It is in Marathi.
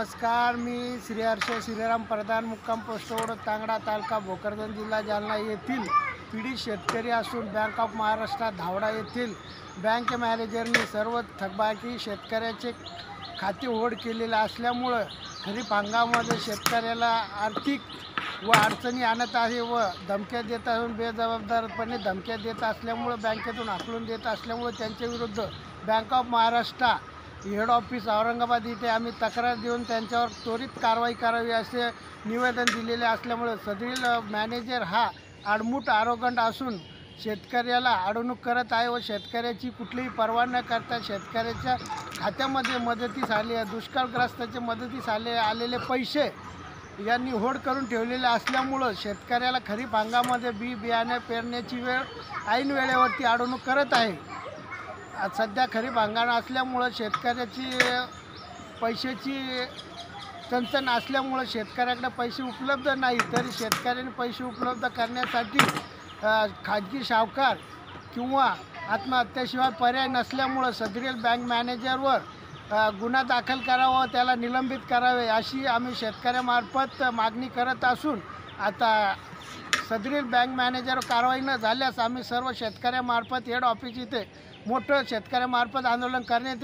नमस्कार, मी श्रीहर्ष श्रीराम प्रधान, मुक्काम पोस्ट रोड, तांगडा, तालुका भोकरदन, जिल्हा जालना येथील पीडित शेतकरी असून बँक ऑफ महाराष्ट्र धावडा येथील बँक मॅनेजरनी सर्व थकबाकी शेतकऱ्याचे खाते होल्ड केलेले असल्यामुळे खरीप हंगामामध्ये शेतकऱ्याला आर्थिक व अडचणी आणत आहे व धमक्या देत असून बेजबाबदारपणे धमक्या देत असल्यामुळे बँकेतून हाकलून देत असल्यामुळे त्यांच्या विरुद्ध bank of Maharashtra head office Aurangabad इथे आम्ही तक्रार देऊन त्यांच्यावर त्वरित कारवाई करावी असे निवेदन दिलेले असल्यामुळे सदरील मॅनेजर हा आडमुठ आरोगंट असून शेतकऱ्याला अडवणूक करत आहे व शेतकऱ्याची कुठलीही पर्वा न करता शेतकऱ्याच्या खात्यामध्ये मदतीस आले दुष्काळग्रस्ताचे मदतीस आलेले पैसे यांनी होल्ड करून ठेवलेले असल्यामुळं शेतकऱ्याला खरीप हंगामामध्ये बियाणे पेरण्याची वेळ ऐन वेळेवरती अडवणूक करत आहे। सध्या खरीप हंगाम असल्यामुळं शेतकऱ्याची पैशाची चणचण असल्यामुळं शेतकऱ्याकडे पैसे उपलब्ध नाही, तरी शेतकऱ्याने पैसे उपलब्ध करण्यासाठी खाजगी सावकार किंवा आत्महत्याशिवाय पर्याय नसल्यामुळं सदरील बँक मॅनेजरवर गुन्हा दाखल करावा व त्याला निलंबित करावे अशी आम्ही शेतकऱ्यामार्फत मागणी करत असून आता सदरील बँक मॅनेजर कारवाई न झाल्यास आम्ही सर्व शेतकऱ्यामार्फत हेड ऑफिस इथे मोठं शेतकऱ्यामार्फत आंदोलन करण्यात येईल।